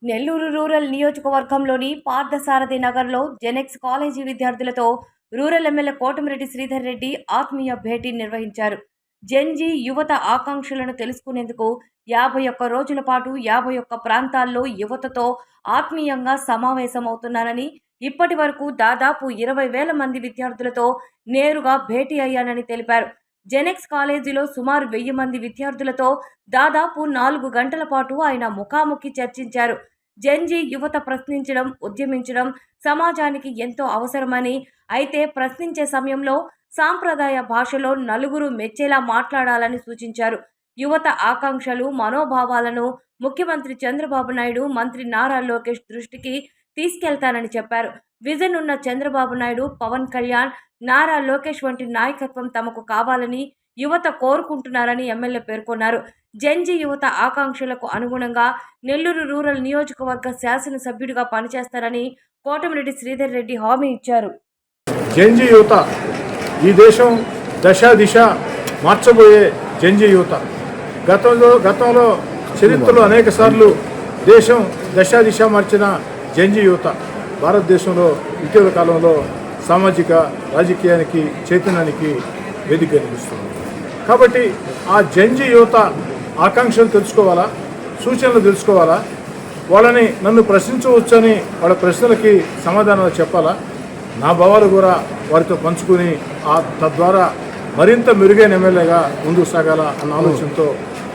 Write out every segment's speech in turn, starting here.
Nellore rural నియోజకవర్గంలోని పార్థసారథి నగర్లో Genex college విద్యార్థులతో రూరల్ ఎమ్మెల్యే కోటమిరెడ్డి శ్రీధర్ రెడ్డి ఆత్మీయ భేటీ నిర్వహించారు. జెన్జీ యువత ఆకాంక్షలను తెలుసుకునేందుకు 51 రోజుల పాటు 51 ప్రాంతాల్లో యువతతో ఆత్మీయంగా సమావేశమవుతున్నానని, ఇప్పటి వరకు దాదాపు 20,000 మంది విద్యార్థులతో నేరుగా భేటీ అయ్యానని తెలిపారు. జెనెక్స్ కాలేజీలో సుమారు 1000 మంది విద్యార్థులతో దాదాపు 4 గంటల పాటు ఆయన ముఖాముఖి చర్చించారు. జెన్జీ యువత ప్రశ్నించడం, ఉద్యమించడం సమాజానికి ఎంతో అవసరమని, అయితే ప్రశ్నించే సమయంలో సాంప్రదాయ భాషలో నలుగురు మెచ్చేలా మాట్లాడాలని సూచించారు. యువత ఆకాంక్షలు, మనోభావాలను ముఖ్యమంత్రి చంద్రబాబు నాయుడు, మంత్రి నారా లోకేష్ దృష్టికి తీసుకెళ్తానని చెప్పారు. విజన్ ఉన్న చంద్రబాబు నాయుడు, పవన్ కళ్యాణ్, నారా లోకేష్ వంటి నాయకత్వం తమకు కావాలని యువత కోరుకుంటున్నారని ఎమ్మెల్యే పేర్కొన్నారు. జెన్జీ యువత ఆకాంక్షలకు అనుగుణంగా నెల్లూరు రూరల్ నియోజకవర్గ శాసనసభ్యుడిగా పనిచేస్తారని కోటమిరెడ్డి శ్రీధర్ రెడ్డి హామీ ఇచ్చారు. జెన్జీ యువత ఈ దేశం దశ దిశ మార్చబోయే జెన్జీ యువత. గతంలో చరిత్రలో అనేక సార్లు దేశం దశ దిశ మార్చిన జెన్జీ యువత భారతదేశంలో ఇటీవల కాలంలో సామాజిక రాజకీయానికి చైతన్యానికి వేదిక కనిపిస్తుంది. కాబట్టి ఆ జెన్జీ యువత ఆకాంక్షలు తెలుసుకోవాలా, సూచనలు తెలుసుకోవాలా, వాళ్ళని నన్ను ప్రశ్నించవచ్చని వాళ్ళ ప్రశ్నలకి సమాధానాలు చెప్పాలా, నా భావాలు కూడా వారితో పంచుకుని తద్వారా మరింత మెరుగైన ఎమ్మెల్యేగా ముందుకు సాగాల అన్న ఆలోచనతో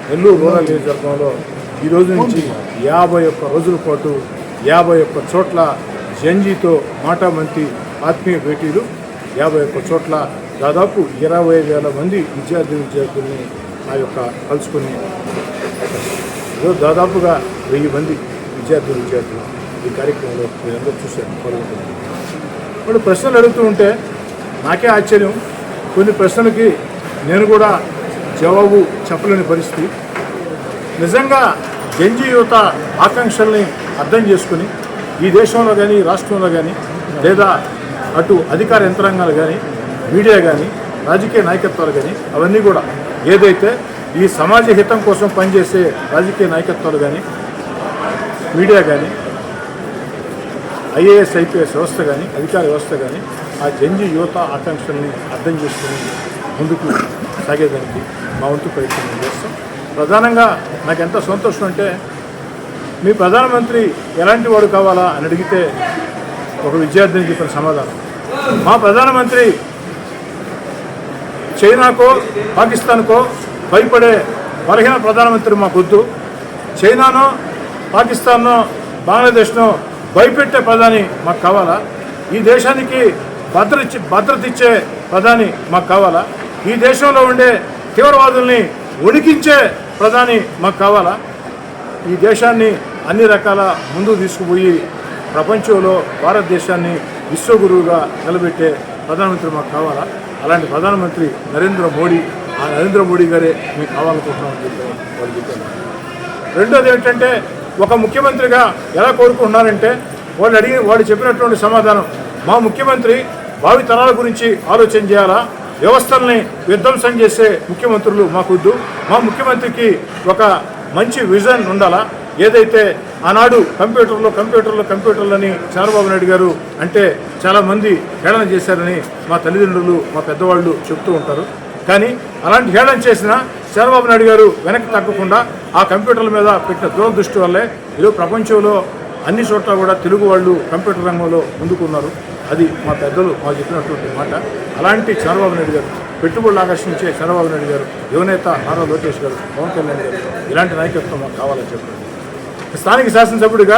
నెల్లూరు రూరల్ నియోజకవర్గంలో ఈ రోజు నుంచి 51 రోజుల పాటు 51 చోట్ల జెన్జీతో మాటామంతి ఆత్మీయ భేటీలు, 51 చోట్ల దాదాపు 20,000 మంది విద్యార్థుల్ని ఆ యొక్క కలుసుకుని దాదాపుగా 1000 మంది విద్యార్థులు ఈ కార్యక్రమంలో మీరందరూ చూశారు. వాళ్ళు ప్రశ్నలు అడుగుతూ ఉంటే నాకే ఆశ్చర్యం. కొన్ని ప్రశ్నలకి నేను కూడా జవాబు చెప్పలేని పరిస్థితి. నిజంగా జెన్జీ యువత ఆకాంక్షల్ని అర్థం చేసుకుని ఈ దేశంలో కానీ, రాష్ట్రంలో కానీ, లేదా అటు అధికార యంత్రాంగాలు కానీ, మీడియా కానీ, రాజకీయ నాయకత్వాలు కానీ, అవన్నీ కూడా ఏదైతే ఈ సమాజ హితం కోసం పనిచేసే రాజకీయ నాయకత్వాలు కానీ, మీడియా కానీ, ఐఏఎస్ ఐపీఎస్ వ్యవస్థ కానీ, అధికార వ్యవస్థ కానీ ఆ జెన్జీ యువత ఆకాంక్షల్ని అర్థం చేసుకుని ముందుకు సాగేదానికి మా వంతు ప్రయత్నం చేస్తాం. ప్రధానంగా నాకు ఎంత సంతోషం అంటే, మీ ప్రధానమంత్రి ఎలాంటి వాడు కావాలా అని అడిగితే ఒక విద్యార్థిని చెప్పిన సమాధానం, మా ప్రధానమంత్రి చైనాకో పాకిస్తాన్కో భయపడే బలహీన ప్రధానమంత్రి మాకొద్దు, చైనానో పాకిస్తాన్నో బంగ్లాదేశ్నో భయపెట్టే ప్రధాని మాకు కావాలా, ఈ దేశానికి భద్రత ఇచ్చే ప్రధాని మాకు కావాలా, ఈ దేశంలో ఉండే తీవ్రవాదుల్ని ఉడికించే ప్రధాని మాకు కావాలా, ఈ దేశాన్ని అన్ని రకాల ముందుకు తీసుకుపోయి ప్రపంచంలో భారతదేశాన్ని విశ్వగురువుగా నిలబెట్టే ప్రధానమంత్రి మాకు కావాలా, అలాంటి ప్రధానమంత్రి నరేంద్ర మోడీ గారే మీకు కావాలనుకుంటున్నామని చెప్పి వాళ్ళు చెప్పారు. రెండోది ఏంటంటే, ఒక ముఖ్యమంత్రిగా ఎలా కోరుకుంటున్నారంటే, వాళ్ళు చెప్పినటువంటి సమాధానం, మా ముఖ్యమంత్రి భావి తరాల గురించి ఆలోచన చేయాలా, వ్యవస్థల్ని విధ్వంసం చేసే ముఖ్యమంత్రులు మాకొద్దు, మా ముఖ్యమంత్రికి ఒక మంచి విజన్ ఉండాలా, ఏదైతే ఆనాడు కంప్యూటర్లని చంద్రబాబు నాయుడు గారు అంటే చాలామంది హేళన చేశారని మా తల్లిదండ్రులు, మా పెద్దవాళ్ళు చెప్తూ ఉంటారు. కానీ అలాంటి హేళన చేసిన చంద్రబాబు నాయుడు గారు వెనక్కి తగ్గకుండా ఆ కంప్యూటర్ల మీద పెట్టిన దూరదృష్టి వల్లే ఈరోజు ప్రపంచంలో అన్ని చోట్ల కూడా తెలుగు వాళ్ళు కంప్యూటర్ రంగంలో ముందుకున్నారు. అది మా పెద్దలు మాకు చెప్పినటువంటి మాట. అలాంటి చంద్రబాబు నాయుడు గారు, పెట్టుబడులు ఆకర్షించే చంద్రబాబు నాయుడు గారు, యువనేత నారా లోకేష్ గారు, పవన్ కళ్యాణ్ గారు, ఇలాంటి నాయకత్వం మాకు కావాలని చెప్పారు. స్థానిక శాసనసభ్యుడిగా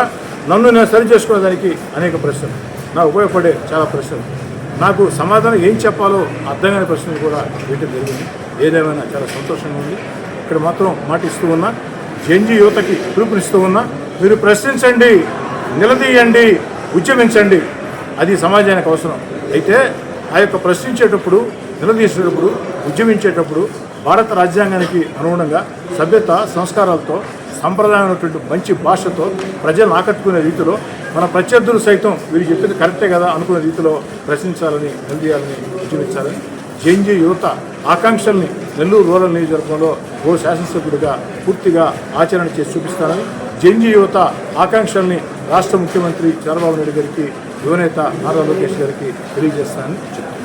నన్ను నేను సరి చేసుకునేదానికి అనేక ప్రశ్నలు, నాకు ఉపయోగపడే చాలా ప్రశ్నలు, నాకు సమాధానం ఏం చెప్పాలో అర్థం కాని ప్రశ్నలు కూడా వీటికి జరిగింది. ఏదేమైనా చాలా సంతోషంగా ఉంది. ఇక్కడ మాత్రం మాట ఇస్తూ ఉన్నా, జెన్జీ యువతకి పిలుపునిస్తూ ఉన్నా, మీరు ప్రశ్నించండి, నిలదీయండి, ఉద్యమించండి, అది సమాజానికి అవసరం. అయితే ఆ యొక్క ప్రశ్నించేటప్పుడు, నిలదీసేటప్పుడు, ఉద్యమించేటప్పుడు భారత రాజ్యాంగానికి అనుగుణంగా సభ్యత సంస్కారాలతో, సంప్రదాయమైనటువంటి మంచి భాషతో ప్రజలను ఆకట్టుకునే రీతిలో, మన ప్రత్యర్థులు సైతం వీరు చెప్పింది కరెక్టే కదా అనుకునే రీతిలో ప్రశ్నించాలని, నిలదీయాలని, ఉద్యమించాలని జెన్జీ యువత ఆకాంక్షల్ని నెల్లూరు రూరల్ నియోజకవర్గంలో ఓ శాసనసభ్యుడిగా పూర్తిగా ఆచరణ చేసి చూపిస్తారని, జెన్జీ యువత ఆకాంక్షల్ని రాష్ట్ర ముఖ్యమంత్రి చంద్రబాబు నాయుడు గారికి, యువనేత నారా లోకేష్ గారికి తెలియజేస్తానని చెప్తున్నాను.